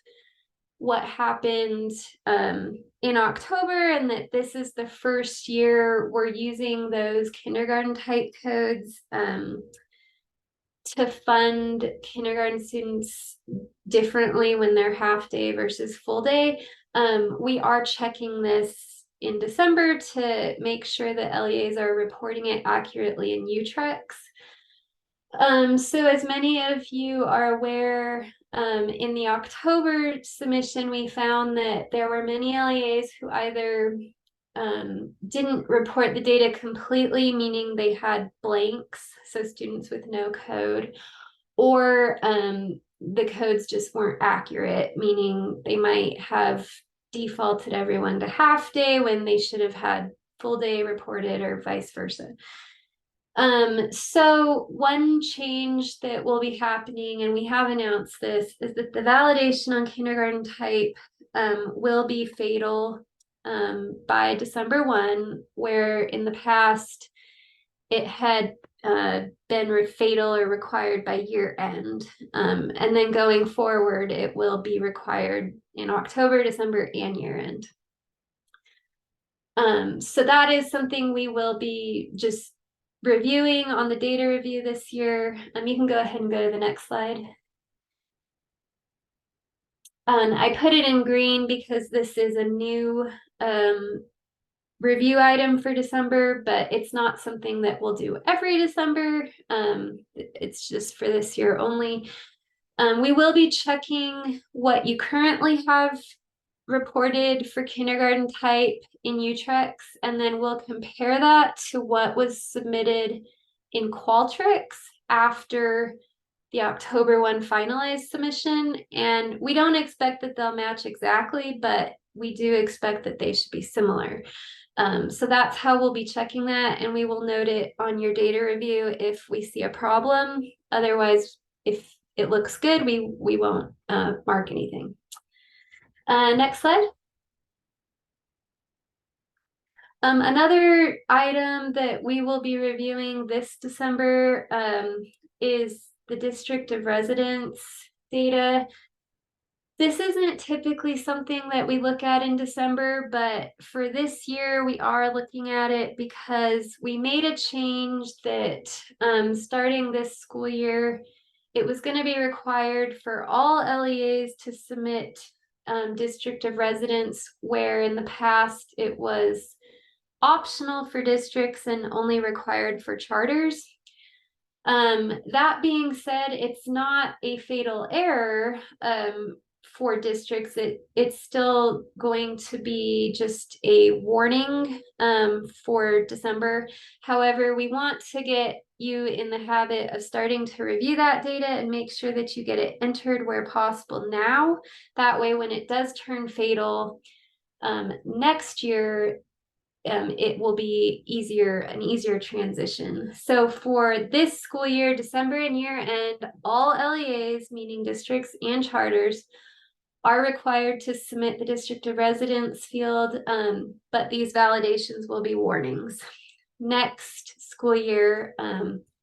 what happened in October and that this is the first year we're using those kindergarten type codes to fund kindergarten students differently when they're half day versus full day. We are checking this in December to make sure that LEAs are reporting it accurately in UTREX. So as many of you are aware, in the October submission, we found that there were many LEAs who either didn't report the data completely, meaning they had blanks, so students with no code, or the codes just weren't accurate, meaning they might have defaulted everyone to half day when they should have had full day reported or vice versa. So one change that will be happening, and we have announced this, is that the validation on kindergarten type will be fatal by December 1, where in the past it had been fatal or required by year end. And then going forward, it will be required in October, December, and year end. So that is something we will be just reviewing on the data review this year. You can go ahead and go to the next slide. I put it in green because this is a new review item for December, but it's not something that we'll do every December. It's just for this year only. We will be checking what you currently have reported for kindergarten type in UTREX, and then we'll compare that to what was submitted in Qualtrics after the October 1 finalized submission. And we don't expect that they'll match exactly, but we do expect that they should be similar. So that's how we'll be checking that, and we will note it on your data review if we see a problem. Otherwise, if it looks good, we won't mark anything. Next slide. Another item that we will be reviewing this December is the district of residence data. This isn't typically something that we look at in December, but for this year, we are looking at it because we made a change that starting this school year, it was going to be required for all LEAs to submit district of residence, where in the past it was optional for districts and only required for charters. That being said, it's not a fatal error for districts. It's still going to be just a warning for December. However, we want to get you in the habit of starting to review that data and make sure that you get it entered where possible now. That way, when it does turn fatal next year, it will be an easier transition. So for this school year, December and year end, all LEAs, meaning districts and charters, are required to submit the district of residence field, but these validations will be warnings. Next school year,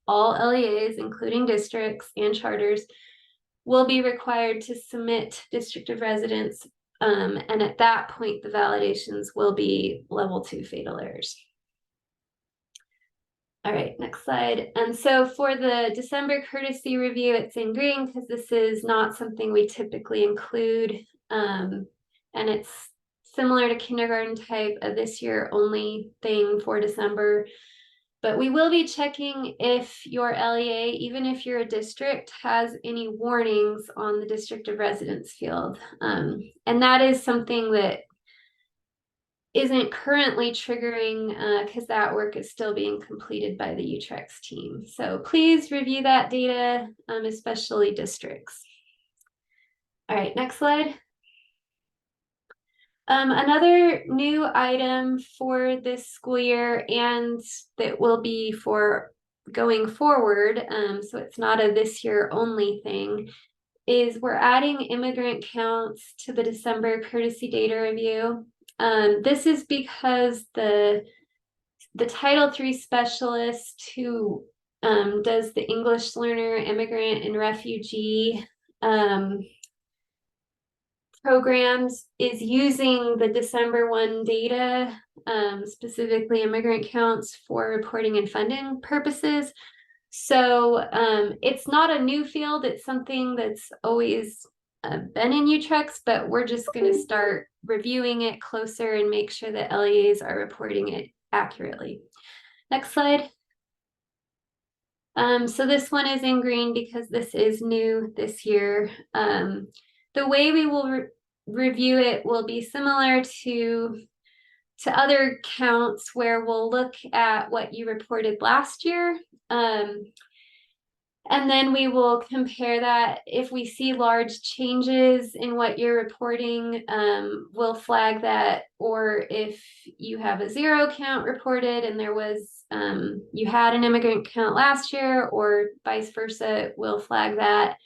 all LEAs, including districts and charters, will be required to submit district of residence, and at that point, the validations will be level 2 fatal errors. All right, next slide. And so for the December courtesy review, it's in green because this is not something we typically include. And it's similar to kindergarten type, a this year only thing for December. But we will be checking if your LEA, even if you're a district, has any warnings on the district of residence field. And that is something that isn't currently triggering because that work is still being completed by the UTREX team. So please review that data, especially districts. All right, next slide. Another new item for this school year and that will be for going forward, so it's not a this year only thing, is we're adding immigrant counts to the December courtesy data review. This is because the Title III specialist who does the English learner, immigrant, and refugee programs is using the December 1 data, specifically immigrant counts, for reporting and funding purposes. So it's not a new field, it's something that's always been in UTREX, but we're just going to start reviewing it closer and make sure that LEAs are reporting it accurately. Next slide. So this one is in green because this is new this year. The way we will review it will be similar to other counts where we'll look at what you reported last year. And then we will compare that. If we see large changes in what you're reporting, we'll flag that. Or if you have a 0 count reported and there was, you had an immigrant count last year or vice versa, we'll flag that.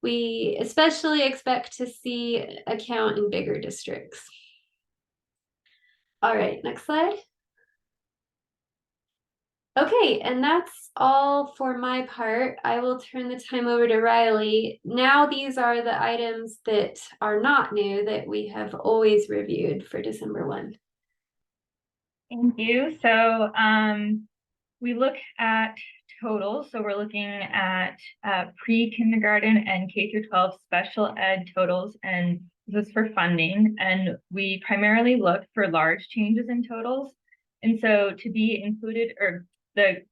We especially expect to see a count in bigger districts. All right, next slide. Okay, and that's all for my part. I will turn the time over to Riley. Now these are the items that are not new that we have always reviewed for December 1. Thank you. So we look at totals. So we're looking at pre-kindergarten and K through 12 special ed totals, and this is for funding. And we primarily look for large changes in totals. And so to be included, or the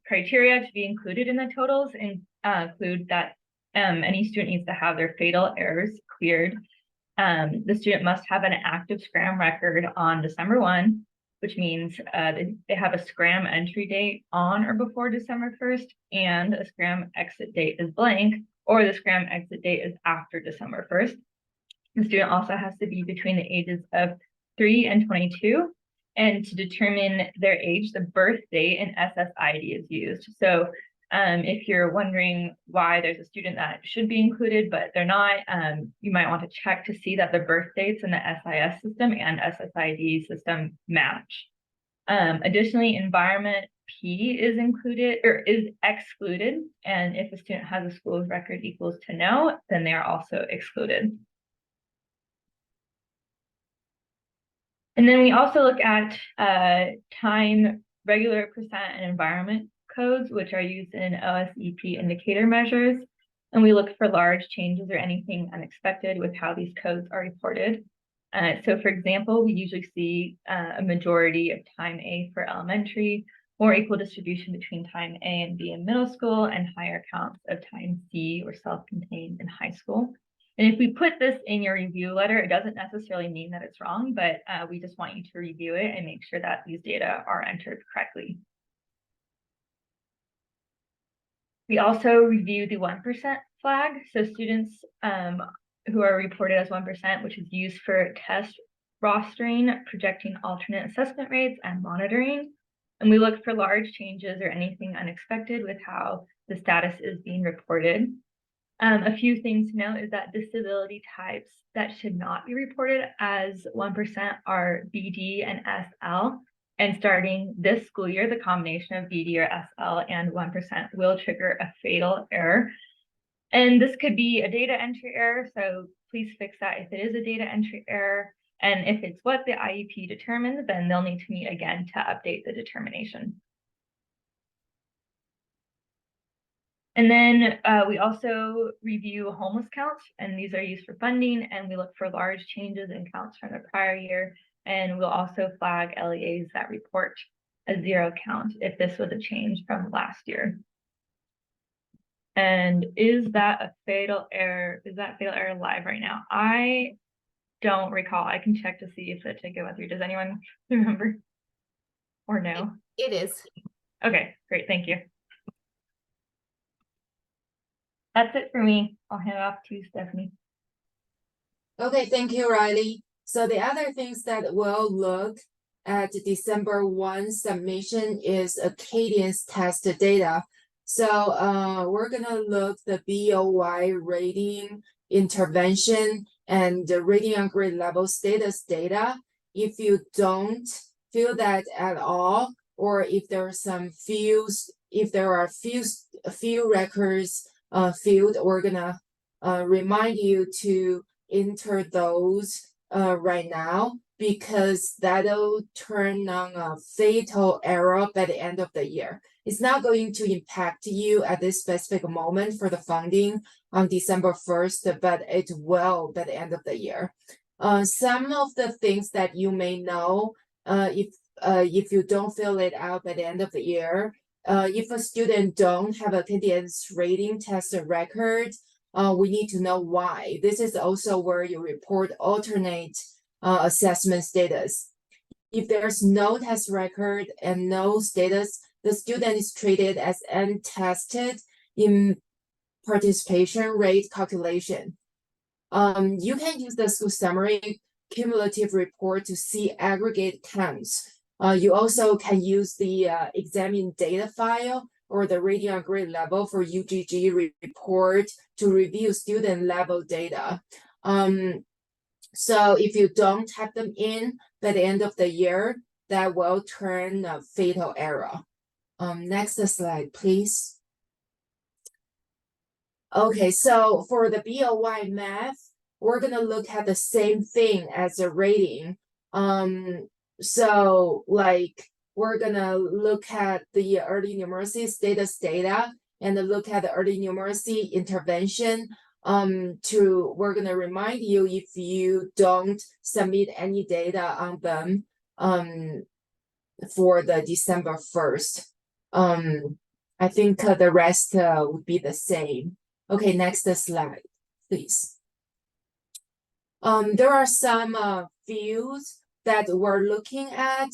criteria to be included in the totals include that any student needs to have their fatal errors cleared. The student must have an active SCRAM record on December 1, which means they have a SCRAM entry date on or before December 1st, and a SCRAM exit date is blank, or the SCRAM exit date is after December 1st. The student also has to be between the ages of 3 and 22. And to determine their age, the birth date and SSID is used. So if you're wondering why there's a student that should be included, but they're not, you might want to check to see that the birth dates in the SIS system and SSID system match. Additionally, environment P is included or is excluded. And if a student has a school's record equals to no, then they are also excluded. And then we also look at time, regular percent, and environment codes, which are used in OSEP indicator measures. And we look for large changes or anything unexpected with how these codes are reported. So for example, we usually see a majority of time A for elementary, more equal distribution between time A and B in middle school, and higher counts of time C or self-contained in high school. And if we put this in your review letter, it doesn't necessarily mean that it's wrong, but we just want you to review it and make sure that these data are entered correctly. We also review the 1% flag. So students who are reported as 1%, which is used for test rostering, projecting alternate assessment rates, and monitoring. And we look for large changes or anything unexpected with how the status is being reported. A few things to note is that disability types that should not be reported as 1% are BD and SL. And starting this school year, the combination of BD or SL and 1% will trigger a fatal error. And this could be a data entry error, so please fix that if it is a data entry error. And if it's what the IEP determines, then they'll need to meet again to update the determination. And then we also review homeless counts, and these are used for funding, and we look for large changes in counts from the prior year. And we'll also flag LEAs that report a 0 count if this was a change from last year. And is that fatal error live right now? I don't recall. I can check to see if the ticket went through. Does anyone remember? Or no? It is. Okay, great, thank you. That's it for me. I'll hand it off to Stephanie. Okay, thank you, Riley. So the other things that we'll look at December 1 submission is Acadian's test data. So we're gonna look the BOY rating, intervention, and the rating on grade level status data. If you don't feel that at all, or if there are some if there are few records field, we're gonna remind you to enter those right now, because that'll turn on a fatal error by the end of the year. It's not going to impact you at this specific moment for the funding on December 1st, but it will by the end of the year. Some of the things that you may know, if you don't fill it out by the end of the year, if a student don't have a Canadian's rating test record, we need to know why. This is also where you report alternate assessment status. If there's no test record and no status, the student is treated as untested in participation rate calculation. You can use the school summary cumulative report to see aggregate counts. You also can use the examine data file or the rating on grade level for UGG report to review student level data. So if you don't have them in by the end of the year, that will turn a fatal error. Next slide, please. Okay, so for the BOY math, we're gonna look at the same thing as a rating. So like we're gonna look at the early numeracy status data and look at the early numeracy intervention. We're gonna remind you if you don't submit any data on them for the December 1st. I think the rest would be the same. Okay, next slide, please. There are some fields that we're looking at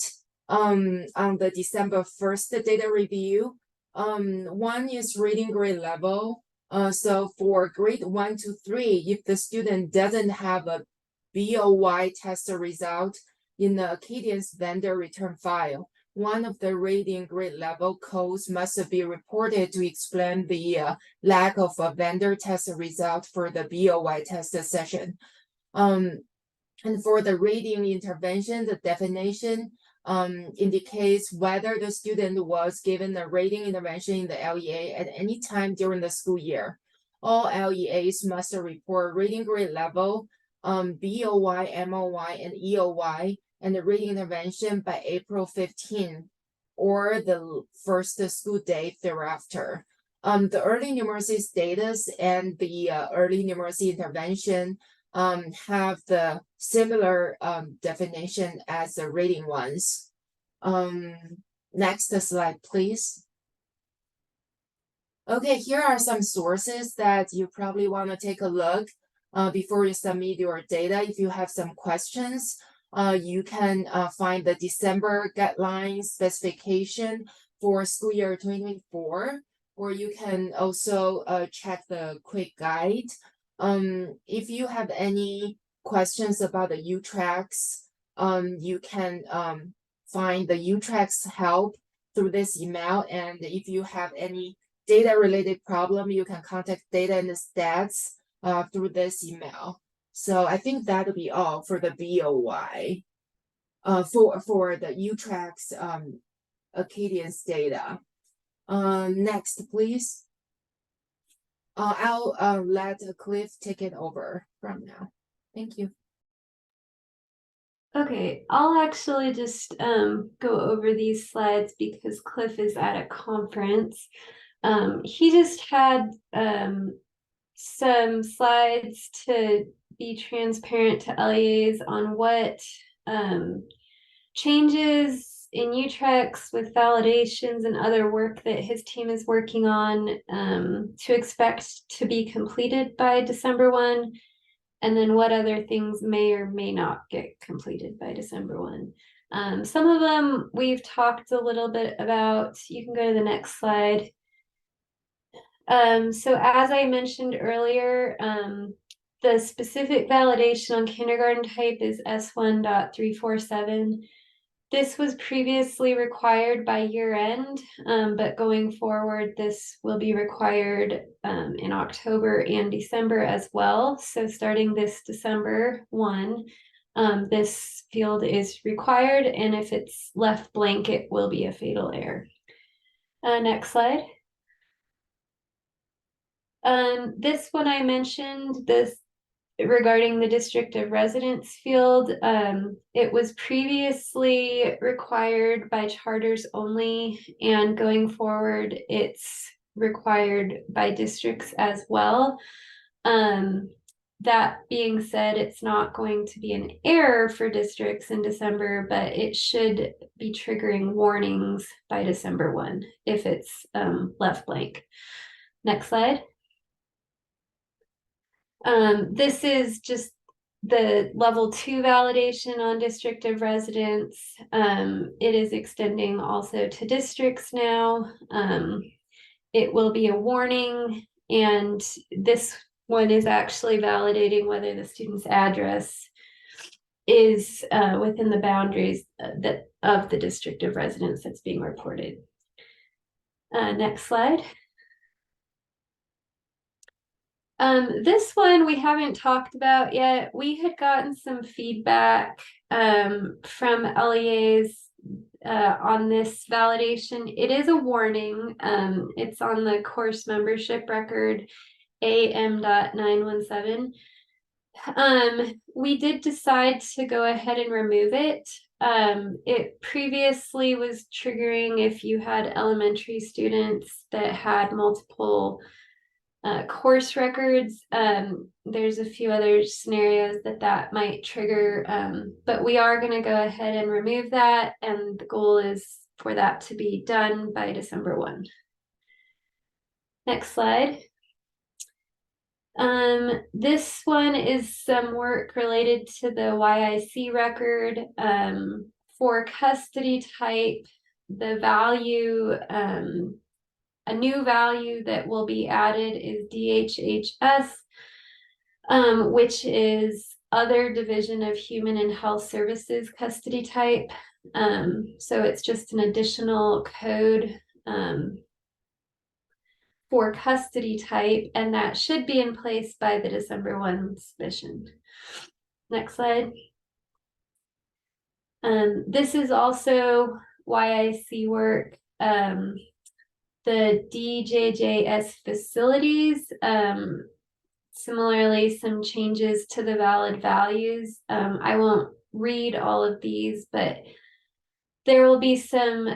on the December 1st data review. One is reading grade level. So for grade 1 to 3, if the student doesn't have a BOY test result in the Acadian's vendor return file, one of the rating grade level codes must be reported to explain the lack of a vendor test result for the BOY test session. And for the rating intervention, the definition indicates whether the student was given a rating intervention in the LEA at any time during the school year. All LEAs must report rating grade level, BOY, MOY, and EOY, and the rating intervention by April 15 or the first school day thereafter. The early numeracy status and the early numeracy intervention have the similar definition as the rating ones. Next slide, please. Okay, here are some sources that you probably want to take a look before you submit your data. If you have some questions, you can find the December guidelines specification for school year 2024, or you can also check the quick guide. If you have any questions about the UTRACs, you can find the UTRACs help through this email. And if you have any data related problem, you can contact data and the stats through this email. So I think that'll be all for the BOY for the UTRACs Acadian's data. Next, please. I'll let Cliff take it over from now. Thank you. Okay, I'll actually just go over these slides because Cliff is at a conference. He just had some slides to be transparent to LEAs on what changes in UTREX with validations and other work that his team is working on to expect to be completed by December 1, and then what other things may or may not get completed by December 1. Some of them we've talked a little bit about. You can go to the next slide. So as I mentioned earlier, the specific validation on kindergarten type is S1.347. This was previously required by year end, but going forward, this will be required in October and December as well. So starting this December 1, this field is required, and if it's left blank, it will be a fatal error. Next slide. This one I mentioned, this regarding the district of residence field, it was previously required by charters only, and going forward, it's required by districts as well. That being said, it's not going to be an error for districts in December, but it should be triggering warnings by December 1 if it's left blank. Next slide. This is just the level 2 validation on district of residence. It is extending also to districts now. It will be a warning, and this one is actually validating whether the student's address is within the boundaries of the district of residence that's being reported. Next slide. This one we haven't talked about yet. We had gotten some feedback from LEAs on this validation. It is a warning. It's on the course membership record AM.917. We did decide to go ahead and remove it. It previously was triggering if you had elementary students that had multiple course records. There's a few other scenarios that might trigger, but we are going to go ahead and remove that, and the goal is for that to be done by December 1. Next slide. This one is some work related to the YIC record. For custody type, the value, a new value that will be added is DHHS, which is Other Division of Human and Health Services custody type. So it's just an additional code for custody type, and that should be in place by the December 1 submission. Next slide. This is also YIC work. The DJJS facilities, similarly, some changes to the valid values. I won't read all of these, but there will be some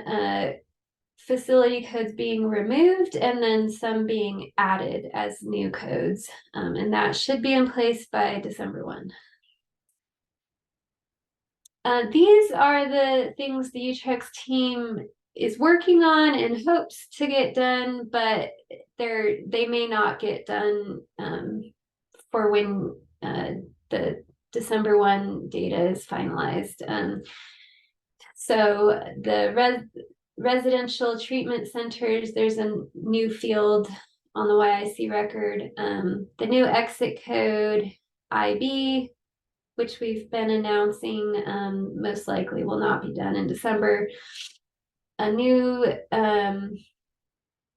facility codes being removed and then some being added as new codes. And that should be in place by December 1. These are the things the UTREX team is working on and hopes to get done, but they may not get done for when the December 1 data is finalized. So the residential treatment centers, there's a new field on the YIC record. The new exit code, IB, which we've been announcing, most likely will not be done in December. A new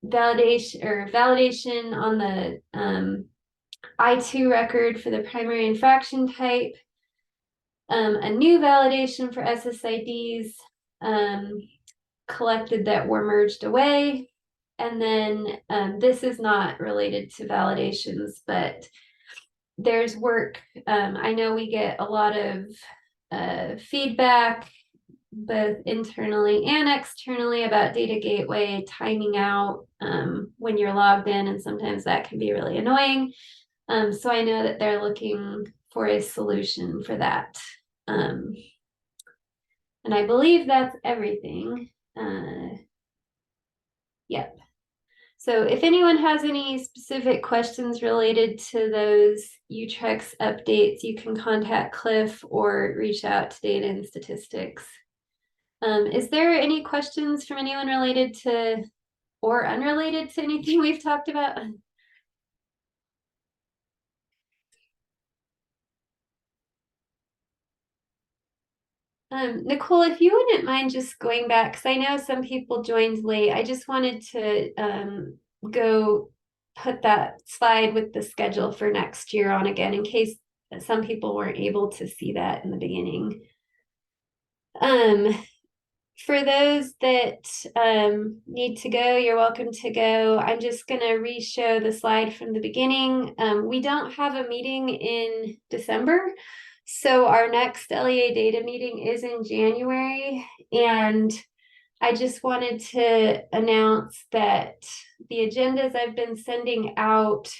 validation on the I2 record for the primary infraction type. A new validation for SSIDs collected that were merged away. And then this is not related to validations, but there's work. I know we get a lot of feedback both internally and externally about data gateway timing out when you're logged in, and sometimes that can be really annoying. So I know that they're looking for a solution for that. And I believe that's everything. Yep. So if anyone has any specific questions related to those UTREX updates, you can contact Cliff or reach out to Data and Statistics. Is there any questions from anyone related to or unrelated to anything we've talked about? Nicole, if you wouldn't mind just going back, because I know some people joined late. I just wanted to go put that slide with the schedule for next year on again, in case some people weren't able to see that in the beginning. For those that need to go, you're welcome to go. I'm just going to re-show the slide from the beginning. We don't have a meeting in December, so our next LEA data meeting is in January, and I just wanted to announce that the agendas I've been sending out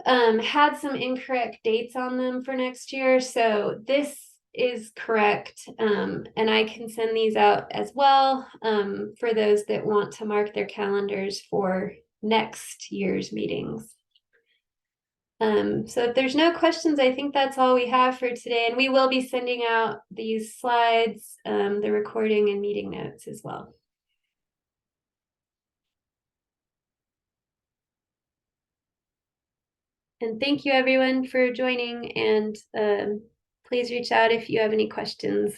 had some incorrect dates on them for next year, so this is correct, and I can send these out as well for those that want to mark their calendars for next year's meetings. So if there's no questions, I think that's all we have for today, and we will be sending out these slides, the recording and meeting notes as well. And thank you everyone for joining, and please reach out if you have any questions.